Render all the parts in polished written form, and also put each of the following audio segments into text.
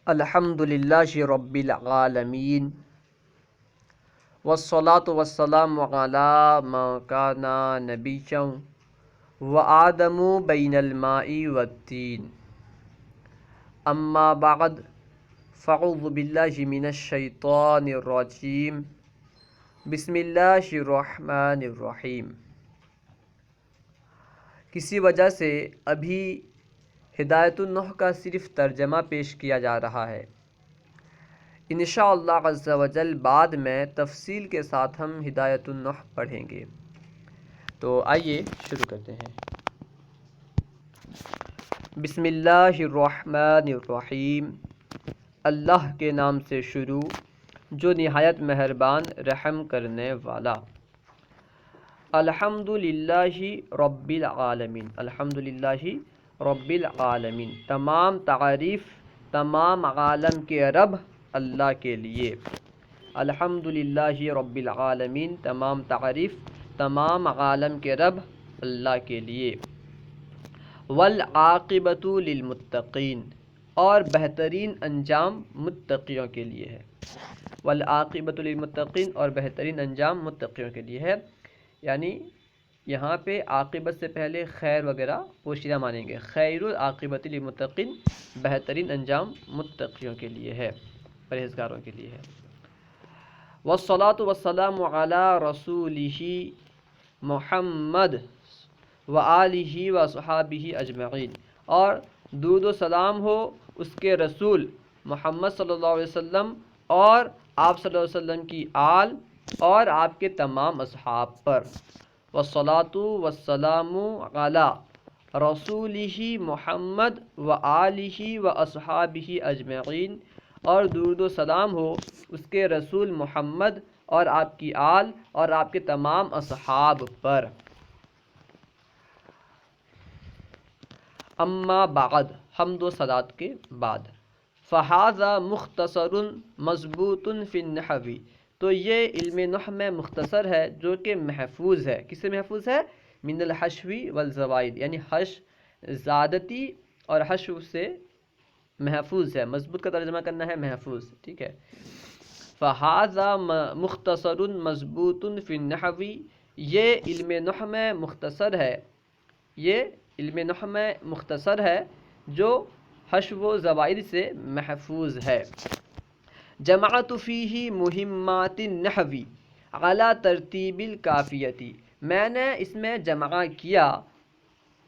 الحمد للہ رب العالمین والصلاة والسلام علی من کان نبیا وآدم بین الماء والطین اما بعد فاعوذ باللہ من الشیطان الرجیم بسم اللہ الرحمن الرحیم۔ کسی وجہ سے ابھی ہدایت النحو کا صرف ترجمہ پیش کیا جا رہا ہے۔ انشاءاللہ عز و جل بعد میں تفصیل کے ساتھ ہم ہدایت النحو پڑھیں گے۔ تو آئیے شروع کرتے ہیں۔ بسم اللہ الرحمن الرحیم، اللہ کے نام سے شروع جو نہایت مہربان رحم کرنے والا۔ الحمد للہ رب العالمین، الحمد للہ رب العالمین، تمام تعریف تمام عالم کے رب اللہ کے لیے۔ الحمد للہ رب العالمین، تمام تعریف تمام عالم کے رب اللہ کے لیے۔ والعاقبۃ للمتقین، اور بہترین انجام متقیوں کے لیے ہے۔ والعاقبۃ للمتقین، اور بہترین انجام متقیوں کے لیے ہے، یعنی یہاں پہ عاقبت سے پہلے خیر وغیرہ پوشیدہ مانیں گے۔ خیر العاقبۃ للمتقین، بہترین انجام متقیوں کے لیے ہے، پرہیزگاروں کے لیے ہے۔ والصلاۃ والسلام علی رسولہ محمد وآلہ وصحابہ اجمعین، اور درود و سلام ہو اس کے رسول محمد صلی اللہ علیہ وسلم اور آپ صلی اللہ علیہ وسلم کی آل اور آپ کے تمام اصحاب پر۔ والصلاۃ والسلام علی رسولہ محمد وآلہ واصحابہ اجمعین، اور درود و سلام ہو اس کے رسول محمد اور آپ کی آل اور آپ کے تمام اصحاب پر۔ اما بعد، حمد و صلات کے بعد، فہذا مختصر مضبوط فی النحو، تو یہ علم نحو میں مختصر ہے جو کہ محفوظ ہے۔ کس سے محفوظ ہے؟ من الحشو والزوائد، یعنی زیادتی اور حشو سے محفوظ ہے۔ مضبوط کا ترجمہ کرنا ہے محفوظ، ٹھیک ہے۔ فہذا مختصر مضبوط فی النحو، یہ علم نحو میں مختصر ہے، یہ علم نحو میں مختصر ہے جو حشو و زوائد سے محفوظ ہے۔ جمعت فیہ مہمات النحو علی ترتیب الکافیۃ، میں نے اس میں جمع کیا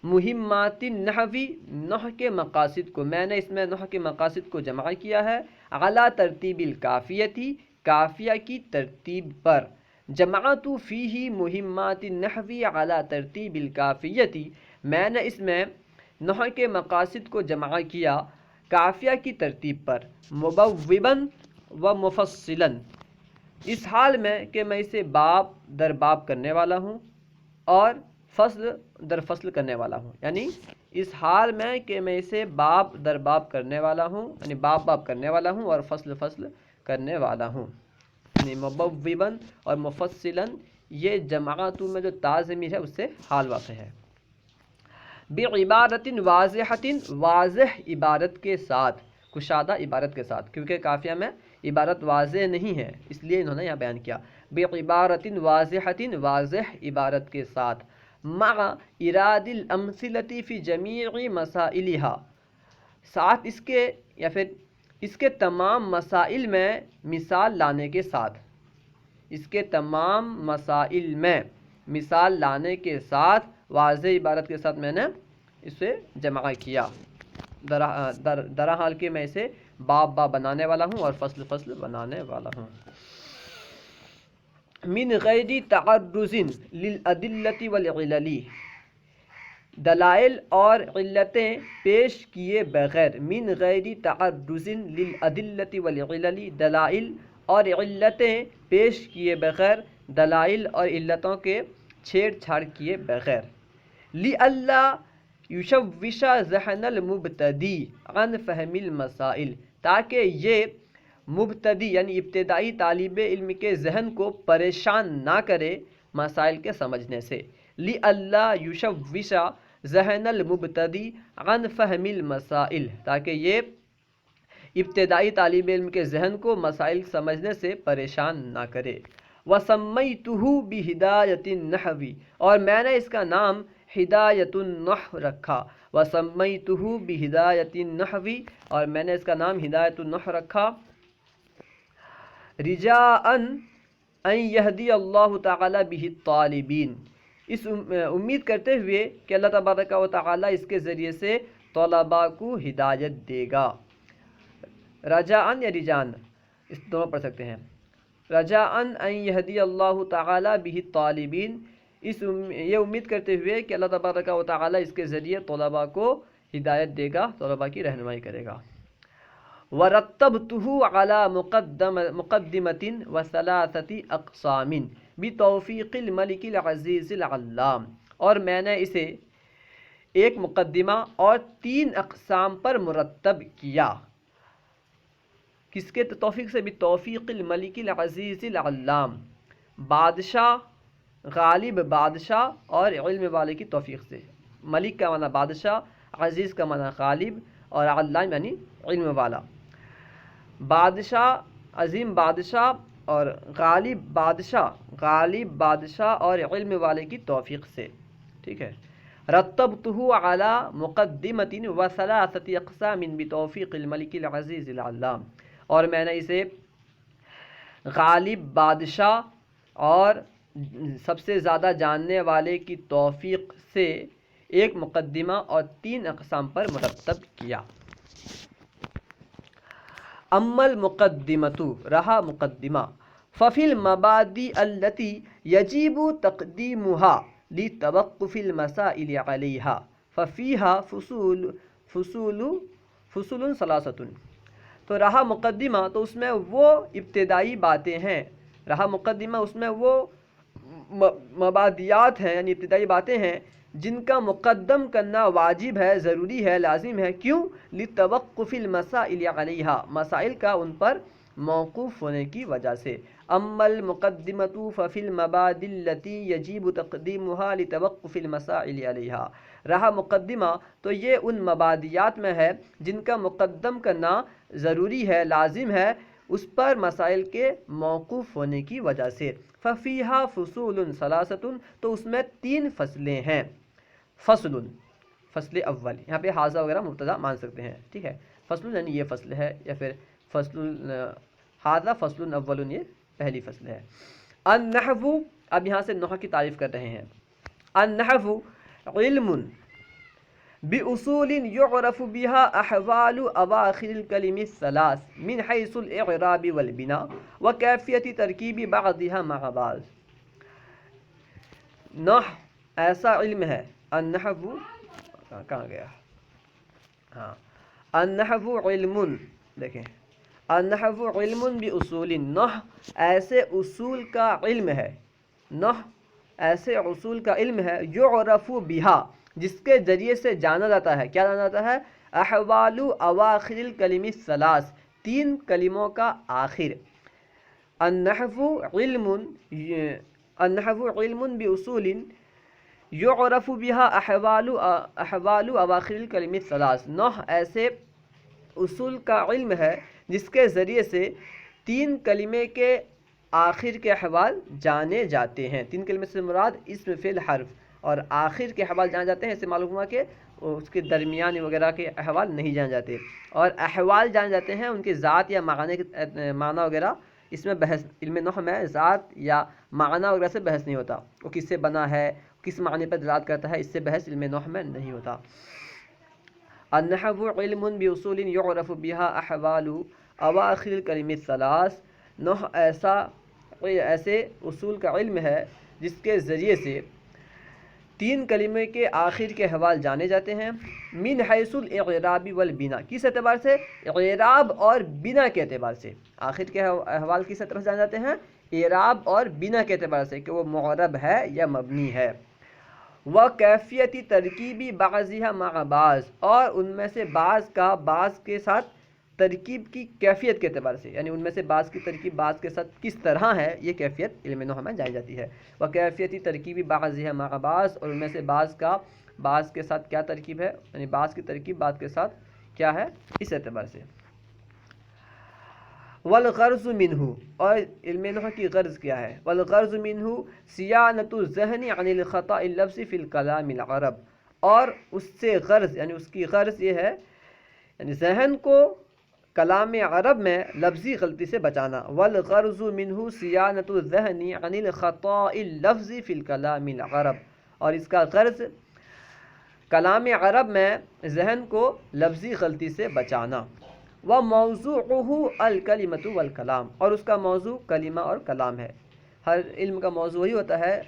مہمات النحو، نحو کے مقاصد کو، میں نے اس میں نحو کے مقاصد کو جمع کیا ہے علی ترتیب الکافیۃ، کافیہ کی ترتیب پر۔ جمعت فیہ مہمات النحو علی ترتیب الکافیۃ، میں نے اس میں نحو کے مقاصد کو جمع کیا کافیہ کی ترتیب پر۔ مبوبا و مفصلا، اس حال میں کہ میں اسے باب در باب کرنے والا ہوں اور فصل در فصل کرنے والا ہوں، یعنی اس حال میں کہ میں اسے باب در باب کرنے والا ہوں، یعنی باب باب کرنے والا ہوں اور فصل فصل کرنے والا ہوں، یعنی مبوبا اور مفصلا، یہ جماعت میں جو تا ضمیر ہے اس سے حال واقع ہے۔ بعبارت واضحۃ، واضح عبارت کے ساتھ، کشادہ عبارت کے ساتھ، کیونکہ کافیہ میں عبارت واضح نہیں ہے اس لیے انہوں نے یہاں بیان کیا۔ بعبارت واضحۃ، واضح عبارت کے ساتھ، مع اراد الامثلۃ فی جمیع مسائلھا، ساتھ اس کے یا پھر اس کے تمام مسائل میں مثال لانے کے ساتھ، اس کے تمام مسائل میں مثال لانے کے ساتھ، واضح عبارت کے ساتھ میں نے اسے جمع کیا، درا حال کہ میں اسے باب باب بنانے والا ہوں اور فصل فصل بنانے والا ہوں۔ من غیر تعرض للادلۃ والعلل، دلائل اور علتیں پیش کیے بغیر، من غیر تعرض للادلۃ والعلل، دلائل اور علتیں پیش کیے بغیر، دلائل اور علتوں کے چھیڑ چھاڑ کیے بغیر۔ لئلا یشوش ذہن المبتدی عن فہم المسائل، تاکہ یہ مبتدی یعنی ابتدائی طالب علم کے ذہن کو پریشان نہ کرے مسائل کے سمجھنے سے۔ لئلا یشوش ذہن المبتدی عن فہم المسائل، تاکہ یہ ابتدائی طالب علم کے ذہن کو مسائل سمجھنے سے پریشان نہ کرے۔ وَسَمَّيْتُهُ بِهِدَایَةِ النَّحْوِ، اور میں نے اس کا نام ہدایت النحو رکھا۔ وَسَمَّيْتُهُ بِهِدَایَةِ النَّحْوِ، اور میں نے اس کا نام ہدایت النحو رکھا۔ رجاءً ان یہدی اللہ تعالی بہ الطالبین، اس امید کرتے ہوئے کہ اللہ تبارک و تعالی اس کے ذریعے سے طلباء کو ہدایت دے گا۔ رجاءً یا رجان، اس دونوں پڑھ سکتے ہیں۔ رجاءً ان یہدی اللہ تعالی بہ الطالبین، یہ امید کرتے ہوئے کہ اللہ تبارک و تعالی اس کے ذریعے طلباء کو ہدایت دے گا، طلباء کی رہنمائی کرے گا۔ وَرَتَّبْتُهُ عَلَى مُقَدِّمَةٍ وَثَلَاثَةِ أَقْسَامٍ بِتَوْفِيقِ الْمَلِكِ الْعَزِيزِ الْعَلَّامِ، اور میں نے اسے ایک مقدمہ اور 3 اقسام پر مرتب کیا۔ کس کے توفیق سے؟ بِتَوْفِيقِ الْمَلِكِ الْعَزِيزِ الْعَلَّامِ، بادشاہ، غالب بادشاہ اور علم والے کی توفیق سے۔ ملک کا معنی بادشاہ، عزیز کا معنی غالب، اور علام یعنی علم والا۔ بادشاہ، عظیم بادشاہ اور غالب بادشاہ اور علم والے کی توفیق سے، ٹھیک ہے۔ رتبتہ علی مقدمۃ وثلاثۃ اقسام بتوفیق الملک العزیز العلام، اور میں نے اسے غالب بادشاہ اور سب سے زیادہ جاننے والے کی توفیق سے ایک مقدمہ اور 3 اقسام پر مرتب کیا۔ اما المقدمۃ، رہا مقدمہ، ففی المبادئ التی یجب تقدیمها لتوقف المسائل علیہا ففیہا فصول ثلاثۃ، تو رہا مقدمہ تو اس میں وہ ابتدائی باتیں ہیں، رہا مقدمہ اس میں وہ مبادیات ہیں، یعنی ابتدائی باتیں ہیں جن کا مقدم کرنا واجب ہے، ضروری ہے، لازم ہے۔ کیوں؟ لتوقف المسائل علیہا، مسائل کا ان پر موقوف ہونے کی وجہ سے۔ اما المقدمۃ ففی المبادئ التی یجب تقدیمها لتوقف المسائل علیہا، رہا مقدمہ تو یہ ان مبادیات میں ہے جن کا مقدم کرنا ضروری ہے، لازم ہے، اس پر مسائل کے موقوف ہونے کی وجہ سے۔ ففیہا فصول ثلاثۃ، تو اس میں 3 فصلیں ہیں۔ فصل اول، یہاں پہ حاضہ وغیرہ مبتدا مان سکتے ہیں، ٹھیک ہے۔ فصل یعنی یہ فصل ہے، یا پھر حاضہ فصل اول، یہ پہلی فصل ہے۔ النحو، اب یہاں سے نحو کی تعریف کر رہے ہیں۔ النحو علم بأصول يعرف بها أحوال أواخر الكلم الثلاث من حيث الإعراب والبناء وكيفية تركيب بعضها مع بعض۔ نحو ایسا علم ہے، النحو کہاں گیا؟ ہاں، النحو علم، دیکھیں، النحو علم بأصول، نحو ایسے اصول کا علم ہے، نحو ایسے اصول کا علم ہے، یعرف بہا، جس کے ذریعے سے جانا جاتا ہے، کیا جانا جاتا ہے؟ احوال اواخر الکلم الثلاث، 3 کلموں کا آخر۔ النحو علم باصول یعرف بها احوال اواخر الکلم الثلاث، نحو ایسے اصول کا علم ہے جس کے ذریعے سے 3 کلمے کے آخر کے احوال جانے جاتے ہیں۔ 3 کلمے سے مراد اسم، فعل، حرف، اور آخر کے احوال جانے جاتے ہیں، اس سے معلوم ہوا کہ اس کے درمیان وغیرہ کے احوال نہیں جانے جاتے، اور احوال جانے جاتے ہیں ان کی ذات یا معنی وغیرہ۔ اس میں بحث، علم نحو میں ذات یا معنی وغیرہ سے بحث نہیں ہوتا، وہ کس سے بنا ہے، کس معنی پر دلالت کرتا ہے، اس سے بحث علم نحو میں نہیں ہوتا۔ النحو علم باصول یعرف بها احوال اواخر الکلم الثلاث، نحو ایسے اصول کا علم ہے جس کے ذریعے سے 3 کلمے کے آخر کے احوال جانے جاتے ہیں۔ من حیث الاعراب والبنا، کس اعتبار سے؟ اعراب اور بنا کے اعتبار سے۔ آخر کے احوال کس اعتبار سے جانے جاتے ہیں؟ اعراب اور بنا کے اعتبار سے، کہ وہ معرب ہے یا مبنی ہے۔ وکیفیت ترکیب بعضها مع بعض، اور ان میں سے بعض کا بعض کے ساتھ ترکیب کی کیفیت کے اعتبار سے، یعنی ان میں سے بعض کی ترکیب بعض کے ساتھ کس طرح ہے، یہ کیفیت علم نحو میں جانی جاتی ہے۔ وکیفیت ترکیب بعضها مع بعض، اور ان میں سے بعض کا بعض کے ساتھ کیا ترکیب ہے، یعنی بعض کی ترکیب بعض کے ساتھ کیا ہے، اس اعتبار سے۔ والغرض منہ، اور علم نحو کی غرض کیا ہے؟ والغرض منہ صیانۃ الذہن عن الخطأ اللفظی فی الکلام العرب، اور اس سے غرض یعنی اس کی غرض یہ ہے یعنی ذہن کو کلام عرب میں لفظی غلطی سے بچانا. والغرض منہ صیانۃ الذہن عن الخطأ اللفظی فی الکلام العرب، اور اس کا غرض کلام عرب میں ذہن کو لفظی غلطی سے بچانا. وموضوعہ الکلمۃ والکلام، اور اس کا موضوع کلمہ اور کلام ہے. ہر علم کا موضوع وہی ہوتا ہے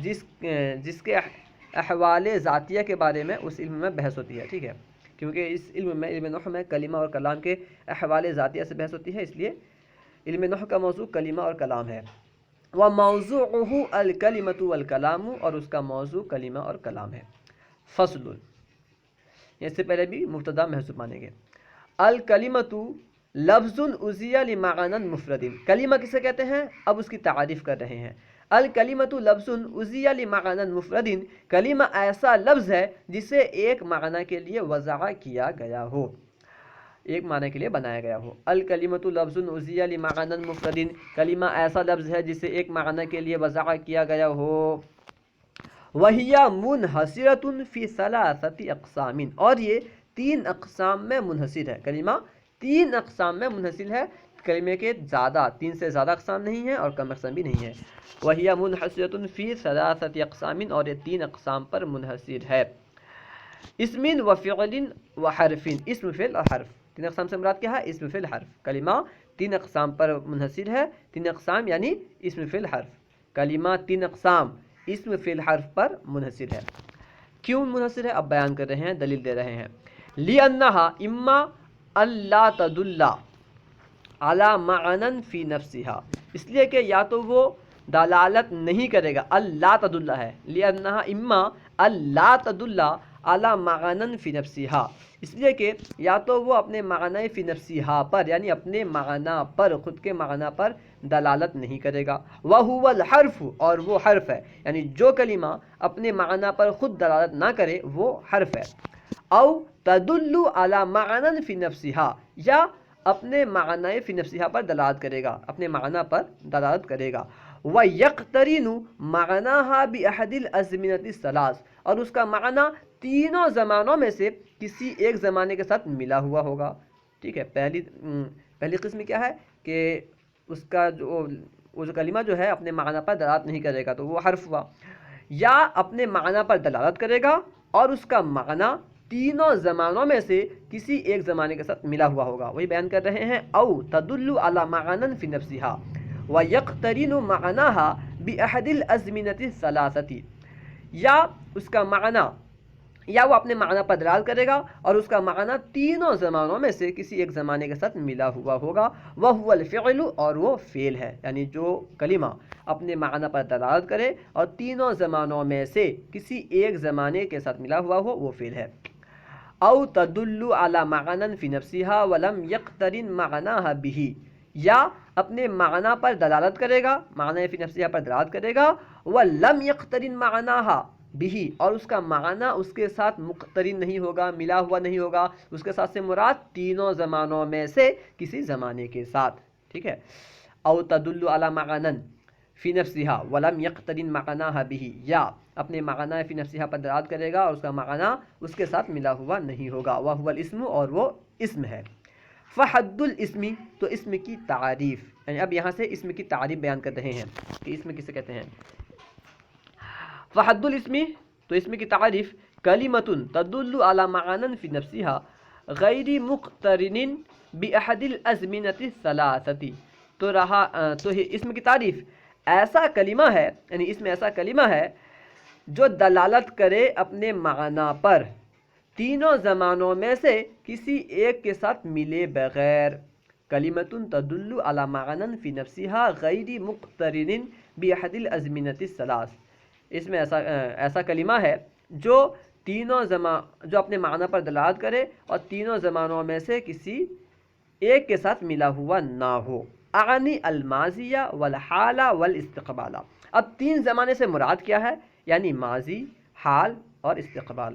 جس کے احوال ذاتیہ کے بارے میں اس علم میں بحث ہوتی ہے. ٹھیک ہے، کیونکہ اس علم میں علم نحو میں کلمہ اور کلام کے احوال ذاتیہ سے بحث ہوتی ہے، اس لیے علم نحو کا موضوع کلمہ اور کلام ہے. وموضوعہ الکلمۃ والکلام، اور اس کا موضوع کلمہ اور کلام ہے. فصل، اس سے پہلے بھی مبتدا محذوف مانیں گے. الکلمۃ لفظ اضیٰ لمعنی مفرد، کلمہ کسے کہتے ہیں؟ اب اس کی تعریف کر رہے ہیں. الکلمۃ لفظ اضیٰ لمعنی مفرد، کلمہ ایسا لفظ ہے جسے ایک معنی کے لیے وضع کیا گیا ہو، ایک معنی کے لیے بنایا گیا ہو. الکلمۃ لفظ اضیٰ لمعنی مفرد، کلمہ ایسا لفظ ہے جسے ایک معنی کے لیے وضع کیا گیا ہو. وَهِيَ مُنْحَصِرَةٌ فِي ثَلَاثَةِ اقسام، اور یہ 3 اقسام میں منحصر ہے. کلمہ 3 اقسام میں منحصر ہے، کلمے کے زیادہ 3 سے زیادہ اقسام نہیں ہیں اور کم اقسام بھی نہیں ہیں. وَهِيَ مُنْحَصِرَةٌ فِي ثَلَاثَةِ اقسام، اور یہ 3 اقسام پر منحصر ہے. اسم و فعل و حرف، اسم فعل اور حرف. 3 اقسام سے مراد کیا ہے؟ اسم فعل حرف. کلمہ 3 اقسام پر منحصر ہے. 3 اقسام یعنی اسم فعل حرف. کلمہ 3 اقسام اسم فعل حرف پر منحصر ہے. کیوں منحصر ہے؟ اب بیان کر رہے ہیں، دلیل دے رہے ہیں. لِأَنَّهَا إِمَّا أَلَّا تَدُلَّ عَلَى مَعْنًى فِي نَفْسِهَا، اس لیے کہ یا تو وہ دلالت نہیں کرے گا، اللہ تدل ہے، لِأَنَّهَا إِمَّا أَلَّا تَدُلَّ عَلَى مَعْنًى فِي نَفْسِهَا، اس لیے کہ یا تو وہ اپنے معنی فی نفسیہا پر یعنی اپنے معنی پر، خود کے معنی پر دلالت نہیں کرے گا. وَهُوَ الْحَرْفُ، اور وہ حرف ہے، یعنی جو کلمہ اپنے معنی پر خود دلالت نہ کرے وہ حرف ہے. او تدل علی معنی فی نفسہا، یا اپنے معنی فی نفسہا پر دلالت کرے گا، اپنے معنی پر دلالت کرے گا. وَيَقْتَرِنُ مَعْنَاهَا بِأَحَدِ الْأَزْمِنَةِ الثَّلَاثِ، اور اس کا معنی تینوں زمانوں میں سے کسی ایک زمانے کے ساتھ ملا ہوا ہوگا. ٹھیک ہے، پہلی قسم کیا ہے کہ اس کا جو کلمہ جو ہے اپنے معنی پر دلالت نہیں کرے گا تو وہ حرف ہوا، یا اپنے معنی پر دلالت کرے گا اور اس کا معنی تینوں زمانوں میں سے کسی ایک زمانے کے ساتھ ملا ہوا ہوگا. وہی بیان کر رہے ہیں. او تدل علی معنی فی نفسہا ویقترن معناہا بأحد الازمنۃ الثلاثۃ، یا اس کا معنی یا وہ اپنے معنی پر دلالت کرے گا اور اس کا معنی تینوں زمانوں میں سے کسی ایک زمانے کے ساتھ ملا ہوا ہوگا. وَهُوَ الْفِعْلُ، اور وہ فعل ہے، یعنی جو کلمہ اپنے معنی پر دلالت کرے اور تینوں زمانوں میں سے کسی ایک زمانے کے ساتھ ملا ہوا ہو وہ فعل ہے. او تدل علی معنی فی نفسہا ولم یقترن معناہا بہ، یا اپنے معنی پر دلالت کرے گا، معنی فی نفسہا پر دلالت کرے گا، ولم یقترن معناہا بہ، اور اس کا معنی اس کے ساتھ مقترن نہیں ہوگا، ملا ہوا نہیں ہوگا. اس کے ساتھ سے مراد تینوں زمانوں میں سے کسی زمانے کے ساتھ. ٹھیک ہے. او تدل علی معنی فی نفسہا ولم یقترن معناہا بہ، یا اپنے معنی فی نفسہا پر دلالت کرے گا اور اس کا معنی اس کے ساتھ ملا ہوا نہیں ہوگا. وَهُوَ الاسم، اور وہ اسم ہے. فحد الاسم، تو اسم کی تعریف، یعنی اب یہاں سے اسم کی تعریف بیان کر رہے ہیں کہ اسم کسے کہتے ہیں. فحد الاسم، تو اسم کی تعریف کلمۃ تدل علی معنی فی نفسها غیر مقترن باحد الازمنۃ الثلاثۃ، تو اسم کی تعریف ایسا کلمہ ہے، یعنی اسم ایسا کلمہ ہے جو دلالت کرے اپنے معنی پر تینوں زمانوں میں سے کسی ایک کے ساتھ ملے بغیر. کلمۃ تدل علی معنی فی نفسها غیر مقترن باحد الازمنۃ الثلاث، اس میں ایسا کلمہ ہے جو جو اپنے معنی پر دلالت کرے اور تینوں زمانوں میں سے کسی ایک کے ساتھ ملا ہوا نہ ہو. اعنی الماضیہ والحال والاستقبال، اب 3 زمانے سے مراد کیا ہے؟ یعنی ماضی، حال اور استقبال.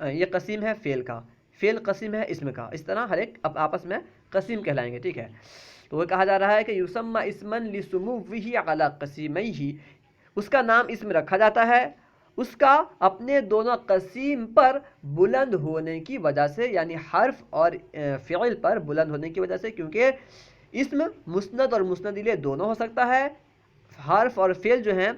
یہ قسیم ہے فعل کا، فعل قسیم ہے اسم کا، اس طرح ہر ایک اب آپس میں قسیم کہلائیں گے، ٹھیک ہے. تو وہ کہا جا رہا ہے کہ یسمى اسما لسموه علی قسیمیہ، اس کا نام اسم رکھا جاتا ہے اس کا اپنے دونوں قسیم پر بلند ہونے کی وجہ سے، یعنی حرف اور فعل پر بلند ہونے کی وجہ سے، کیونکہ اسم مسند اور مسند الیہ دونوں ہو سکتا ہے. حرف اور فعل جو ہیں،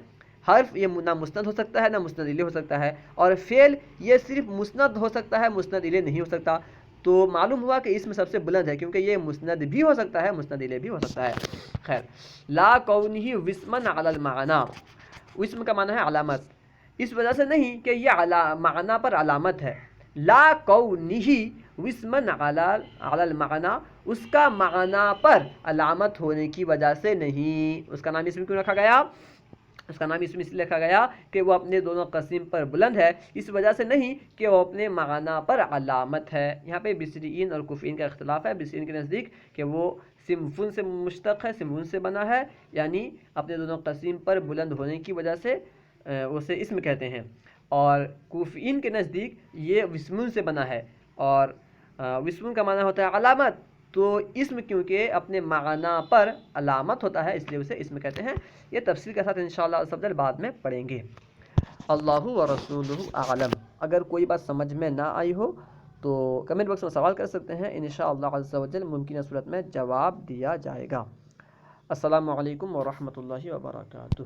حرف یہ نہ مسند ہو سکتا ہے نہ مسند الیہ ہو سکتا ہے، اور فعل یہ صرف مسند ہو سکتا ہے، مسند الیہ نہیں ہو سکتا. تو معلوم ہوا کہ اسم سب سے بلند ہے کیونکہ یہ مسند بھی ہو سکتا ہے، مسند الیہ بھی ہو سکتا ہے. خیر، لا کونہ وسما علی المعنی، اسم کا معنی ہے علامت، اس وجہ سے نہیں کہ یہ معنی پر علامت ہے. لا کونہ وسما علی المعنی، اس کا معنی پر علامت ہونے کی وجہ سے نہیں. اس کا نام اسم کیوں رکھا گیا؟ اس کا نام اسم اس لیے رکھا گیا کہ وہ اپنے دونوں قسم پر بلند ہے، اس وجہ سے نہیں کہ وہ اپنے معنی پر علامت ہے. یہاں پہ بصریین اور کوفیین کا اختلاف ہے. بصریین کے نزدیک کہ وہ سمفن سے مشتق ہے، سمفن سے بنا ہے، یعنی اپنے دونوں قسم پر بلند ہونے کی وجہ سے اسے اسم کہتے ہیں. اور کوفیین کے نزدیک یہ وسمن سے بنا ہے، اور وسمن کا معنی ہوتا ہے علامت. تو اسم کیونکہ اپنے معنی پر علامت ہوتا ہے اس لیے اسے اسم کہتے ہیں. یہ تفصیل کے ساتھ انشاءاللہ عزوجل بعد میں پڑھیں گے. اللہ و رسولہ اعلم. اگر کوئی بات سمجھ میں نہ آئی ہو تو کمنٹ باکس میں سوال کر سکتے ہیں، انشاءاللہ عزوجل ممکنہ صورت میں جواب دیا جائے گا. السلام علیکم ورحمۃ اللہ وبرکاتہ.